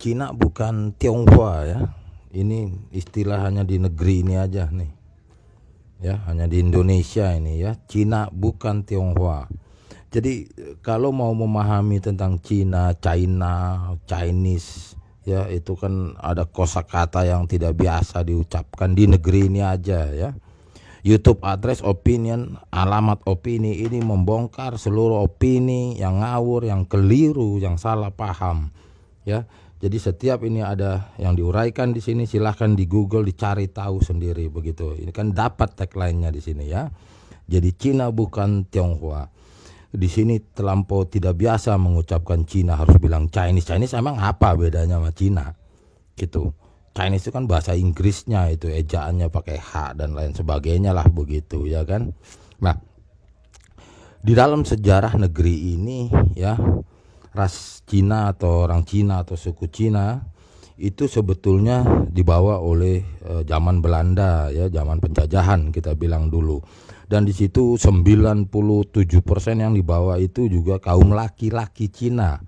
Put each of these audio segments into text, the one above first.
Cina bukan Tionghoa ya. Ini istilah hanya di negeri ini aja nih. Ya, hanya di Indonesia ini ya. Cina bukan Tionghoa. Jadi kalau mau memahami tentang Cina, Chinese ya, itu kan ada kosakata yang tidak biasa diucapkan di negeri ini aja ya. YouTube address opinion, alamat opini ini membongkar seluruh opini yang ngawur, yang keliru, yang salah paham ya. Jadi setiap ini ada yang diuraikan di sini, silahkan di Google dicari tahu sendiri begitu. Ini kan dapat tagline-nya di sini ya. Jadi Cina bukan Tionghoa. Di sini terlampau tidak biasa mengucapkan Cina, harus bilang Chinese. Chinese emang apa bedanya sama Cina? Gitu. Chinese itu kan bahasa Inggrisnya, itu ejaannya pakai H dan lain sebagainya lah begitu ya kan. Nah, di dalam sejarah negeri ini ya, ras Cina atau orang Cina atau suku Cina itu sebetulnya dibawa oleh zaman Belanda ya, zaman penjajahan kita bilang dulu. Dan di situ 97% yang dibawa itu juga kaum laki-laki Cina.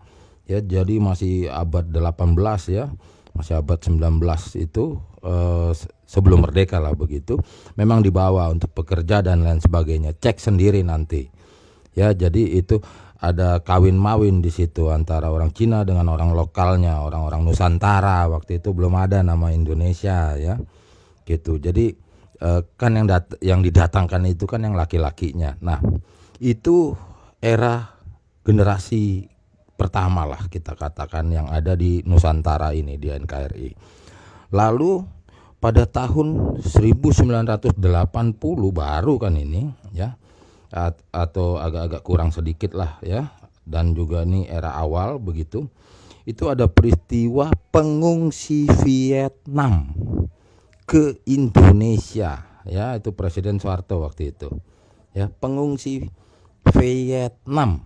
Ya, jadi masih abad 18 ya. Masih abad 19 itu sebelum merdeka lah begitu. Memang dibawa untuk pekerja dan lain sebagainya. Cek sendiri nanti. Ya, jadi itu ada kawin-mawin di situ antara orang Cina dengan orang lokalnya, orang-orang Nusantara. Waktu itu belum ada nama Indonesia ya. Gitu. Jadi kan yang didatangkan itu kan yang laki-lakinya. Nah, itu era generasi pertama lah kita katakan yang ada di Nusantara ini, di NKRI. Lalu pada tahun 1980 baru kan ini ya, atau agak-agak kurang sedikit lah ya, dan juga ini era awal begitu. Itu ada peristiwa pengungsi Vietnam ke Indonesia ya, itu Presiden Soeharto waktu itu ya. Pengungsi Vietnam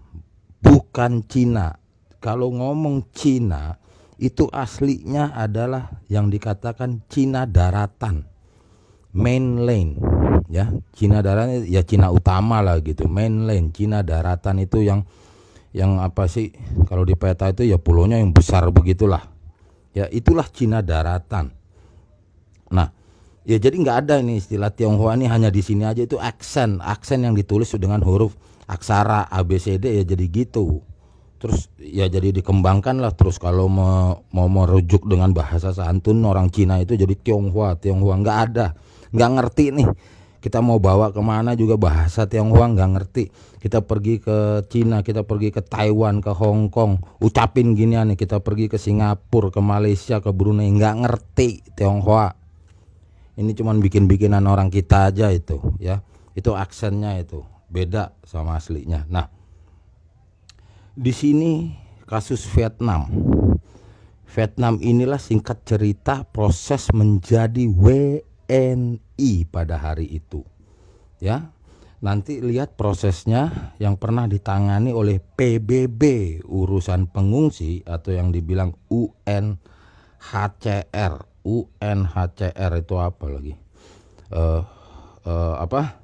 bukan Cina. Kalau ngomong Cina itu aslinya adalah yang dikatakan Cina daratan, mainland ya. Cina daratan ya Cina utama lah gitu, mainland. Cina daratan itu yang apa sih, kalau di peta itu ya pulaunya yang besar begitulah ya, itulah Cina daratan. Nah, ya jadi nggak ada ini istilah Tionghoa ini, hanya di sini aja. Itu aksen yang ditulis dengan huruf aksara ABCD ya, jadi gitu. Terus ya jadi dikembangkan lah. Terus kalau mau merujuk dengan bahasa santun orang Cina itu jadi Tionghoa nggak ada, nggak ngerti nih. Kita mau bawa kemana juga bahasa Tionghoa nggak ngerti. Kita pergi ke Cina, kita pergi ke Taiwan, ke Hong Kong, ucapin ginian nih. Kita pergi ke Singapura, ke Malaysia, ke Brunei, nggak ngerti Tionghoa. Ini cuman bikin-bikinan orang kita aja itu ya. Itu aksennya itu beda sama aslinya. Nah, di sini kasus Vietnam inilah singkat cerita proses menjadi WNI pada hari itu ya. Nanti lihat prosesnya yang pernah ditangani oleh PBB, urusan pengungsi, atau yang dibilang UNHCR. UNHCR itu apa lagi? Apa?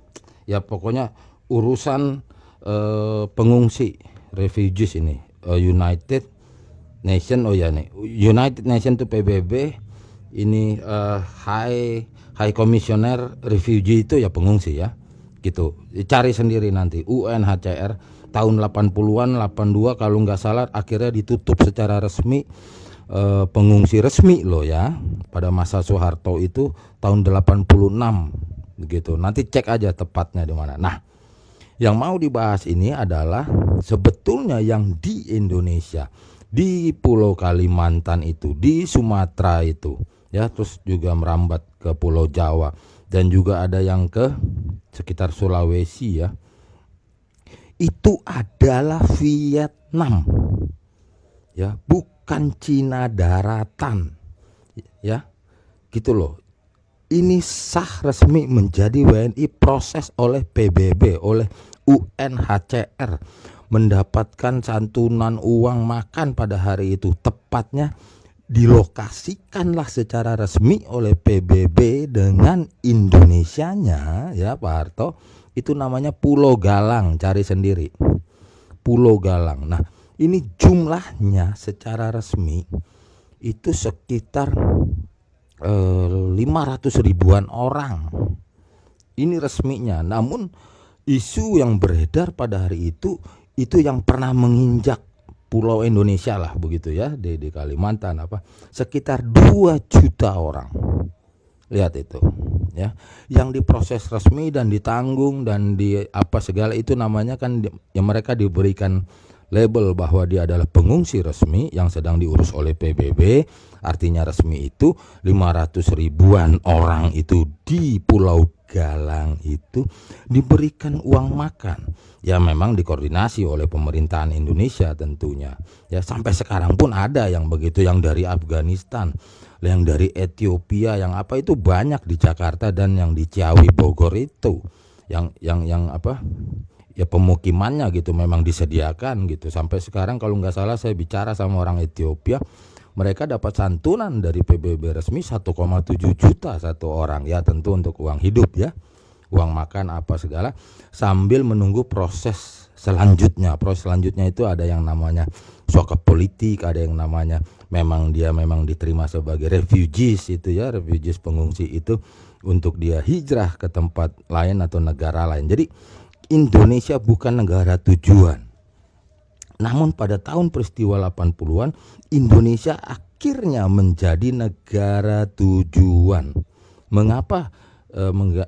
Ya pokoknya urusan pengungsi, refugees ini. United Nation, oh ya nih, United Nation itu PBB. Ini High Commissioner Refugee itu ya pengungsi ya. Gitu. Cari sendiri nanti. UNHCR tahun 80-an, 82 kalau nggak salah akhirnya ditutup secara resmi. Pengungsi resmi loh ya, pada masa Soeharto itu tahun 86 begitu. Nanti cek aja tepatnya di mana. Nah, yang mau dibahas ini adalah sebetulnya yang di Indonesia, di Pulau Kalimantan itu, di Sumatera itu ya, terus juga merambat ke Pulau Jawa dan juga ada yang ke sekitar Sulawesi ya. Itu adalah Vietnam ya, bukan Cina daratan ya, gitu loh. Ini sah resmi menjadi WNI, proses oleh PBB, oleh UNHCR, mendapatkan santunan uang makan pada hari itu. Tepatnya dilokasikanlah secara resmi oleh PBB dengan Indonesianya ya Pak Harto. Itu namanya Pulau Galang, cari sendiri Pulau Galang. Nah, ini jumlahnya secara resmi itu sekitar 500 ribuan orang. Ini resminya. Namun isu yang beredar pada hari itu yang pernah menginjak pulau Indonesia lah begitu ya, di Kalimantan sekitar 2 juta orang. Lihat itu ya, yang diproses resmi dan ditanggung dan di apa segala itu namanya kan yang mereka diberikan label bahwa dia adalah pengungsi resmi yang sedang diurus oleh PBB. Artinya resmi itu 500 ribuan orang itu di Pulau Galang itu diberikan uang makan. Ya memang dikoordinasi oleh pemerintahan Indonesia tentunya. Ya sampai sekarang pun ada yang begitu, yang dari Afghanistan, yang dari Ethiopia, yang apa itu banyak di Jakarta dan yang di Ciawi Bogor itu. Yang apa? Ya pemukimannya gitu memang disediakan gitu. Sampai sekarang kalau nggak salah saya bicara sama orang Ethiopia, mereka dapat santunan dari PBB resmi 1,7 juta satu orang. Ya tentu untuk uang hidup ya, uang makan apa segala, sambil menunggu proses selanjutnya. Proses selanjutnya itu ada yang namanya sokap politik, ada yang namanya memang diterima sebagai refugees itu ya, refugees pengungsi itu untuk dia hijrah ke tempat lain atau negara lain. Jadi Indonesia bukan negara tujuan. Namun pada tahun peristiwa 80-an Indonesia akhirnya menjadi negara tujuan. Mengapa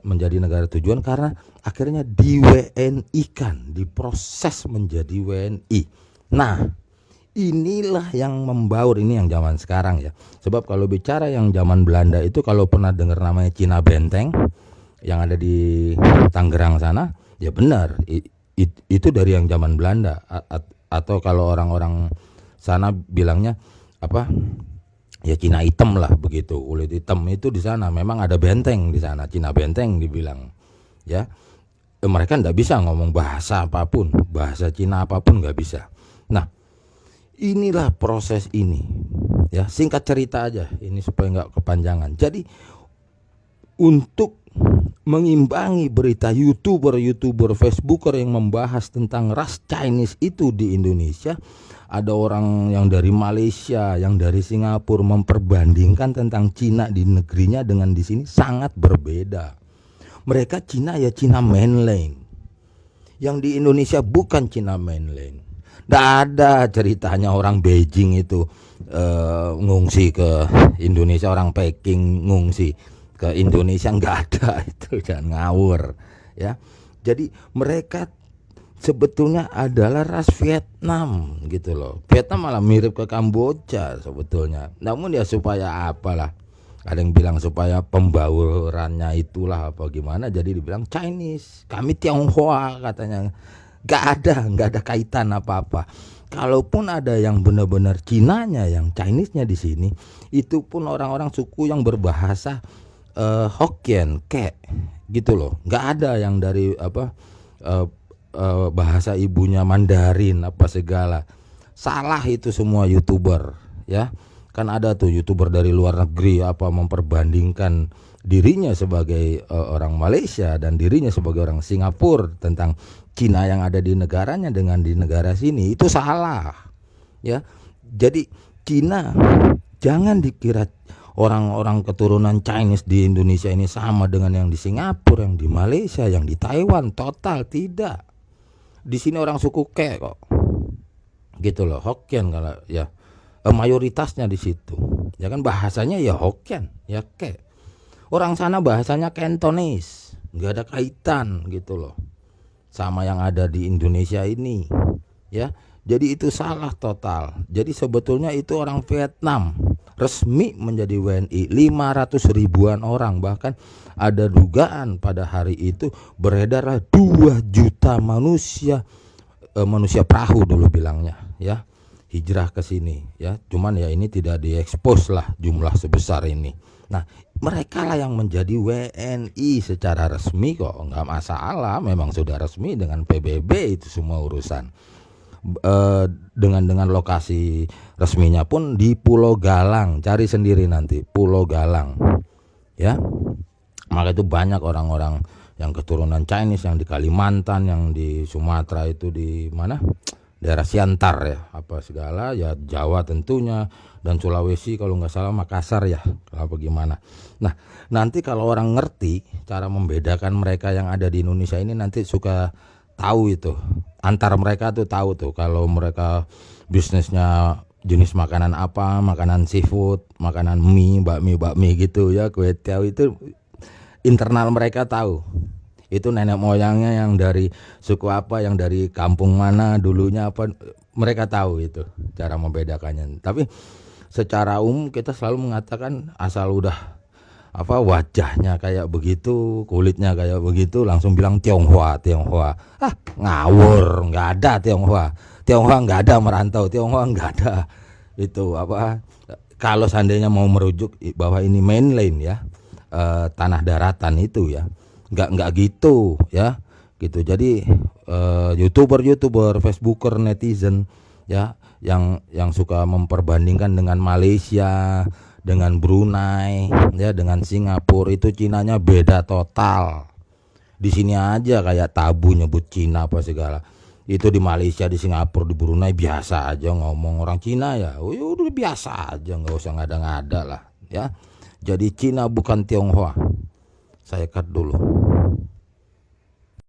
menjadi negara tujuan? Karena akhirnya di WNI-kan, diproses menjadi WNI. Nah, inilah yang membaur, ini yang zaman sekarang ya. Sebab kalau bicara yang zaman Belanda itu, kalau pernah dengar namanya Cina Benteng yang ada di Tangerang sana, ya benar, itu dari yang zaman Belanda. Atau kalau orang-orang sana bilangnya apa? Ya Cina hitam lah begitu, kulit hitam itu di sana. Memang ada benteng di sana, Cina Benteng dibilang. Ya, mereka nggak bisa ngomong bahasa apapun, bahasa Cina apapun nggak bisa. Nah, inilah proses ini. Ya, singkat cerita aja, ini supaya nggak kepanjangan. Jadi untuk mengimbangi berita YouTuber, Facebooker yang membahas tentang ras Chinese itu di Indonesia, ada orang yang dari Malaysia, yang dari Singapura memperbandingkan tentang Cina di negerinya dengan di sini sangat berbeda. Mereka Cina ya Cina mainland, yang di Indonesia bukan Cina mainland. Nggak ada ceritanya orang Beijing itu ngungsi ke Indonesia, orang Peking ngungsi ke Indonesia, nggak ada itu, jangan ngawur ya. Jadi mereka sebetulnya adalah ras Vietnam gitu loh. Vietnam malah mirip ke Kamboja sebetulnya. Namun ya supaya apalah, ada yang bilang supaya pembaurannya itulah apa gimana, jadi dibilang Chinese, kami Tionghoa katanya. Nggak ada kaitan apa-apa. Kalaupun ada yang benar-benar Cinanya, yang Chinese-nya di sini, itu pun orang-orang suku yang berbahasa Hokkien, Kek gitu loh. Nggak ada yang dari bahasa ibunya Mandarin apa segala. Salah itu semua YouTuber ya. Kan ada tuh YouTuber dari luar negeri apa memperbandingkan dirinya sebagai orang Malaysia dan dirinya sebagai orang Singapura tentang Cina yang ada di negaranya dengan di negara sini. Itu salah ya. Jadi Cina, jangan dikira orang-orang keturunan Chinese di Indonesia ini sama dengan yang di Singapura, yang di Malaysia, yang di Taiwan. Total tidak. Di sini orang suku Kek kok, gitu loh, Hokkien kalau ya mayoritasnya di situ. Ya kan bahasanya ya Hokkien, ya Kek. Orang sana bahasanya Cantonese, nggak ada kaitan gitu loh sama yang ada di Indonesia ini, ya. Jadi itu salah total. Jadi sebetulnya itu orang Vietnam resmi menjadi WNI 500 ribuan orang. Bahkan ada dugaan pada hari itu beredarlah 2 juta manusia, manusia perahu dulu bilangnya ya, hijrah ke sini ya. Cuman ya ini tidak diekspos lah jumlah sebesar ini. Nah, mereka lah yang menjadi WNI secara resmi kok, nggak masalah. Memang sudah resmi dengan PBB itu semua urusan. Dengan lokasi resminya pun di Pulau Galang, cari sendiri nanti Pulau Galang ya. Maka itu banyak orang-orang yang keturunan Chinese yang di Kalimantan, yang di Sumatera itu di mana daerah Siantar ya, apa segala ya, Jawa tentunya, dan Sulawesi kalau nggak salah Makassar ya, apa gimana. Nah, nanti kalau orang ngerti cara membedakan mereka yang ada di Indonesia ini, nanti suka tahu itu, antar mereka tuh tahu tuh kalau mereka bisnisnya jenis makanan apa, makanan seafood, makanan mie, bakmi gitu ya, kue tiaw, itu internal mereka tahu. Itu nenek moyangnya yang dari suku apa, yang dari kampung mana dulunya apa, mereka tahu itu cara membedakannya. Tapi secara umum kita selalu mengatakan asal udah apa wajahnya kayak begitu, kulitnya kayak begitu, langsung bilang Tionghoa. Ah, ngawur, nggak ada Tionghoa. Tionghoa nggak ada merantau, Tionghoa nggak ada. Itu apa? Kalau seandainya mau merujuk bahwa ini mainland ya, tanah daratan itu ya, nggak gitu ya, gitu. Jadi youtuber, facebooker, netizen ya, yang suka memperbandingkan dengan Malaysia, dengan Brunei ya, dengan Singapura, itu Cinanya beda total. Di sini aja kayak tabu nyebut Cina apa segala. Itu di Malaysia, di Singapura, di Brunei biasa aja ngomong orang Cina ya. Udah biasa aja, nggak usah ngada-ngada lah ya. Jadi Cina bukan Tionghoa. Saya cut dulu.